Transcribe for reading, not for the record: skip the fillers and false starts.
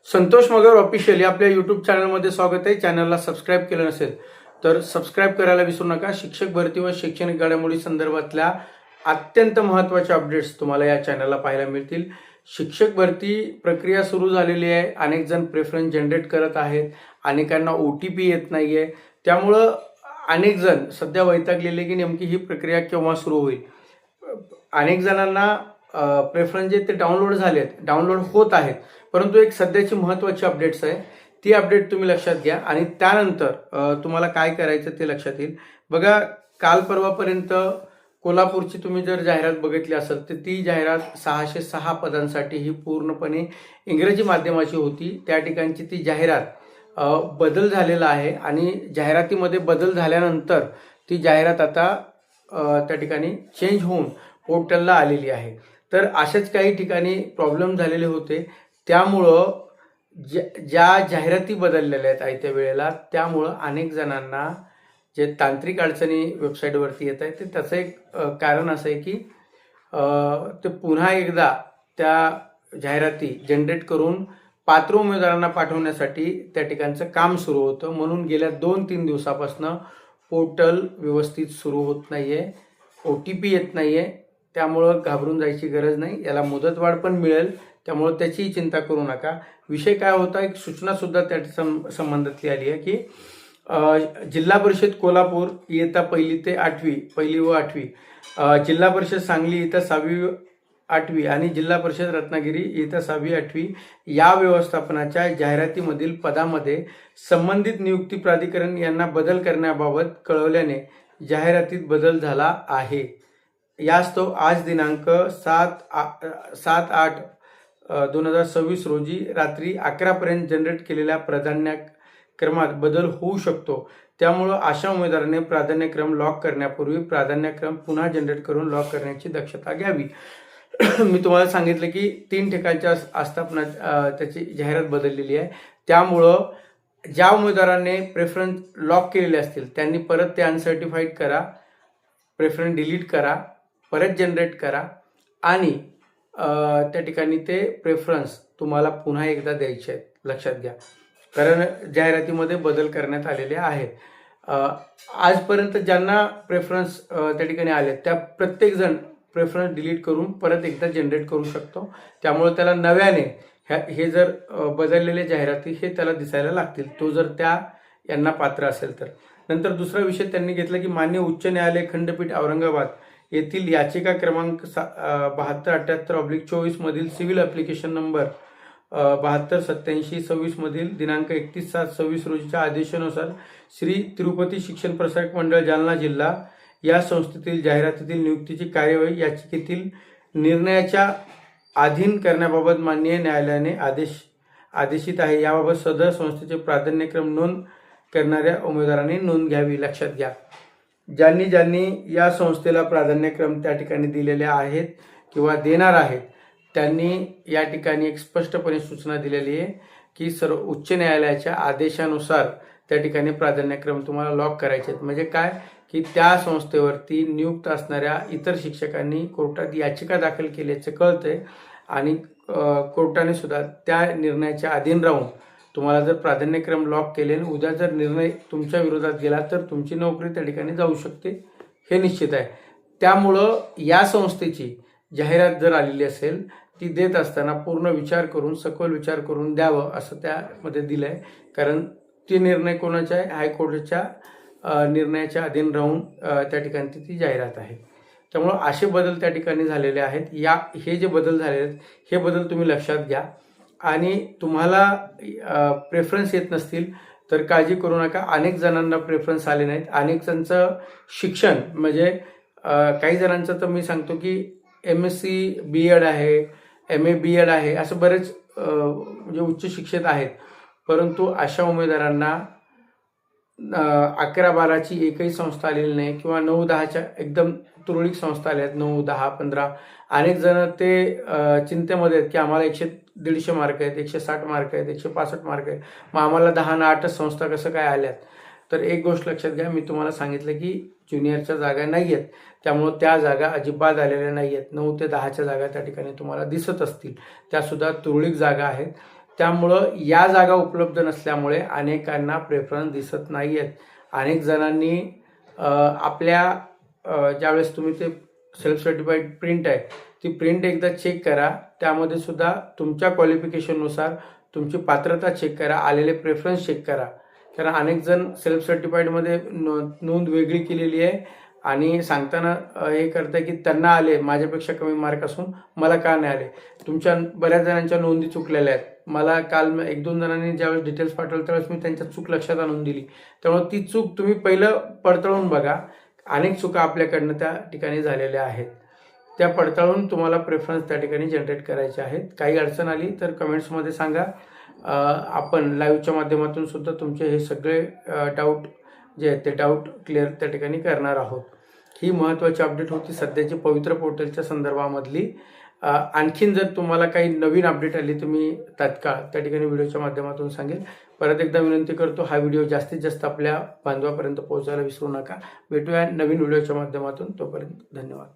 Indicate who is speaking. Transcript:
Speaker 1: संतोष मगर official आपल्या YouTube चॅनलमध्ये स्वागत आहे. चॅनलला सबस्क्राईब केलं नसेल तर सबस्क्राईब करायला विसरू नका. शिक्षक भरती व शैक्षणिक घडामोडी संदर्भातल्या अत्यंत महत्त्वाच्या अपडेट्स तुम्हाला या चॅनलला पाहायला मिळतील. शिक्षक भरती प्रक्रिया सुरू झालेली आहे. अनेक जण प्रेफरन्स जनरेट करत आहेत, अनेकांना OTP येत नाहीये. त्यामुळं अनेक जण सध्या वैतागलेले की नेमकी ही प्रक्रिया केव्हा सुरू होईल. अनेक जणांना प्रेफरन्स जे ते डाउनलोड होत आहेत, परंतु एक सध्याची महत्त्वाची अपडेट्स आहे, ती अपडेट तुम्ही लक्षात घ्या आणि त्यानंतर तुम्हाला काय करायचं ते लक्षात येईल. बघा, काल परवापर्यंत कोल्हापूरची तुम्ही जर जाहिरात बघितली असेल तर ती जाहिरात 606 पदांसाठी ही पूर्णपणे इंग्रजी माध्यमाची होती. त्या ठिकाणची ती जाहिरात बदल झालेला आहे आणि जाहिरातीमध्ये बदल झाल्यानंतर ती जाहिरात आता त्या ठिकाणी चेंज होऊन पोर्टलला आलेली आहे. तर अशाच काही ठिकाणी प्रॉब्लेम झालेले होते. त्यामुळं ज्या जाहिराती बदललेल्या आहेत आयत्या वेळेला, त्यामुळं अनेक जणांना जे तांत्रिक अडचणी वेबसाईटवरती येत आहेत, ते त्याचं एक कारण असं आहे की ते पुन्हा एकदा त्या जाहिराती जनरेट करून पात्र उमेदवारांना पाठवण्यासाठी त्या ठिकाणचं काम सुरू होतं. म्हणून गेल्या 2-3 दिवसापासून पोर्टल व्यवस्थित सुरू होत नाहीये, OTP येत नाहीये. त्यामुळं घाबरून जायची गरज नाही. याला मुदतवाढ पण मिळेल, त्यामुळं त्याचीही चिंता करू नका. विषय काय होता, एक सूचना सुद्धा त्या संबंधातली आली आहे की जिल्हा परिषद कोल्हापूर इयत्ता 1ली ते 8वी, 1ली व 8वी, जिल्हा परिषद सांगली इयत्ता 6वी 8वी आणि जिल्हा परिषद रत्नागिरी इयत्ता 6वी 8वी या व्यवस्थापनाच्या जाहिरातीमधील पदामध्ये संबंधित नियुक्ती प्राधिकरण यांना बदल करण्याबाबत कळवल्याने जाहिरातीत बदल झाला आहे. यास्तव आज दिनांक 7/8/2026 रोजी रात्री 11 पर्यंत जनरेट केलेल्या प्राधान्यक्रमात बदल होऊ शकतो. त्यामुळं अशा उमेदवाराने प्राधान्यक्रम लॉक करण्यापूर्वी प्राधान्यक्रम पुन्हा जनरेट करून लॉक करण्याची दक्षता घ्यावी. मी तुम्हाला सांगितलं की 3 ठिकाणच्या आस्थापना त्याची जाहिरात बदललेली आहे. त्यामुळं ज्या उमेदवारांनी प्रेफरन्स लॉक केलेले असतील त्यांनी परत ते अनसर्टिफाईड करा, प्रेफरन्स डिलीट करा, परत जनरेट करा आणि त्या ठिकाणी ते प्रेफरन्स तुम्हाला पुन्हा एकदा द्यायचे आहेत. लक्षात घ्या, कारण जाहिरातीमध्ये बदल करण्यात आलेले आहेत. आजपर्यंत ज्यांना प्रेफरन्स त्या ठिकाणी आले त्या प्रत्येकजण प्रेफरन्स डिलीट करून परत एकदा जनरेट करू शकतो. त्यामुळे त्याला नव्याने हे जर बदललेले जाहिराती हे त्याला दिसायला लागतील, तो जर त्या यांना पात्र असेल तर. नंतर दुसरा विषय त्यांनी घेतला की मान्य उच्च न्यायालय खंडपीठ औरंगाबाद येथील याचिका क्रमांक 7278/24 मधील सिव्हिल ॲप्लिकेशन नंबर 728726 मधील दिनांक 31/7/26 रोजीच्या आदेशानुसार श्री तिरुपती शिक्षण प्रसारक मंडळ जालना जिल्हा या संस्थेतील जाहिरातीतील नियुक्तीची कार्यवाही याचिकेतील निर्णयाच्या अधीन करण्याबाबत माननीय न्यायालयाने आदेशित आहे. याबाबत सदर संस्थेचे प्राधान्यक्रम नोंद करणाऱ्या उमेदवारांनी नोंद घ्यावी. लक्षात घ्या, ज्यांनी या संस्थेला प्राधान्यक्रम त्या ठिकाणी दिलेले आहेत किंवा देणार आहेत त्यांनी या ठिकाणी एक स्पष्टपणे सूचना दिलेली आहे की सर्व उच्च न्यायालयाच्या आदेशानुसार त्या ठिकाणी प्राधान्यक्रम तुम्हाला लॉक करायचे आहेत. म्हणजे काय की त्या संस्थेवरती नियुक्त असणाऱ्या इतर शिक्षकांनी कोर्टात याचिका दाखल केल्याचं कळतंय आणि कोर्टाने सुद्धा त्या निर्णयाच्या अधीन राहून तुम्हाला जर प्राधान्यक्रम लॉक केले आणि उद्या जर निर्णय तुमच्या विरोधात गेला तर तुमची नोकरी त्या ठिकाणी जाऊ शकते, हे निश्चित आहे. त्यामुळं या संस्थेची जाहिरात जर आलेली असेल ती देत असताना पूर्ण विचार करून, सखोल विचार करून द्यावं असं त्यामध्ये दिलं आहे. कारण ती निर्णय कोणाचा आहे, हायकोर्टाच्या निर्णयाच्या अधीन राहून त्या ठिकाणी ती जाहिरात आहे. त्यामुळं असे बदल त्या ठिकाणी झालेले आहेत. हे जे बदल झालेले आहेत हे बदल तुम्ही लक्षात घ्या आणि तुम्हाला प्रेफरन्स येत नसतील तर काळजी करू नका. अनेक जणांना प्रेफरन्स आले नाहीत. अनेक जणांचं शिक्षण म्हणजे काही जणांचं तर मी सांगतो की MSc BEd आहे, MA BEd आहे, असं बरेच म्हणजे उच्च शिक्षित आहेत. परंतु अशा उमेदवारांना 11-12ची एकही संस्था आलेली नाही किंवा 9-10च्या एकदम तुरळक संस्था आल्या आहेत, 9, 10, 15. अनेक जण ते चिंतेमध्ये आहेत की आम्हाला 150 मार्क आहेत, 160 मार्क आहेत, 165 मार्क आहेत, मग आम्हाला 10 आणि 8च संस्था कसं काय आल्यात. तर एक गोष्ट लक्षात घ्या, मी तुम्हाला सांगितलं की ज्युनियरच्या जागा नाही आहेत, त्यामुळं त्या जागा अजिबात आलेल्या नाही आहेत. 9 ते 10च्या जागा त्या ठिकाणी तुम्हाला दिसत असतील, त्यासुद्धा तुरळक जागा आहेत. त्यामुळं या जागा उपलब्ध नसल्यामुळे अनेकांना प्रेफरन्स दिसत नाही आहेत. अनेक जणांनी आपल्या ज्यावेळेस तुम्ही ते सेल्फ सर्टिफाईड प्रिंट आहे ती प्रिंट एकदा चेक करा. त्यामध्ये सुद्धा तुमच्या क्वालिफिकेशननुसार तुमची पात्रता चेक करा, आलेले प्रेफरन्स चेक करा. कारण अनेक जण सेल्फ सर्टिफाईडमध्ये नोंद वेगळी केलेली आहे आणि सांगताना हे करतं की त्यांना आले माझ्यापेक्षा कमी मार्क असून मला का नाही आले. तुमच्या बऱ्याच जणांच्या नोंदी चुकलेल्या आहेत. मला काल 1-2 जणांनी ज्यावेळेस डिटेल्स पाठवले त्यावेळेस मी त्यांच्या चूक लक्षात आणून दिली. त्यामुळे ती चूक तुम्ही पहिलं पडताळून बघा. अनेक चुका आपल्याकडनं त्या ठिकाणी झालेल्या आहेत. त्या पडताळून तुम्हाला प्रेफरन्स त्या ठिकाणी जनरेट करायचे आहेत. काही अडचण आली तर कमेंट्समध्ये सांगा. आपण लाईव्हच्या माध्यमातून सुद्धा तुमचे हे सगळे डाऊट जे आहेत ते डाऊट क्लिअर त्या ठिकाणी करणार आहोत. ही महत्त्वाची अपडेट होती सध्याची पवित्र पोर्टलच्या संदर्भामधली. आणखीन जर तुम्हाला काही नवीन अपडेट आली तर मी तात्काळ त्या ठिकाणी व्हिडिओच्या माध्यमातून सांगेल. परत एकदा विनंती करतो, हा व्हिडिओ जास्तीत जास्त आपल्या बांधवापर्यंत पोहोचायला विसरू नका. भेटूया नवीन व्हिडिओच्या माध्यमातून. तोपर्यंत धन्यवाद.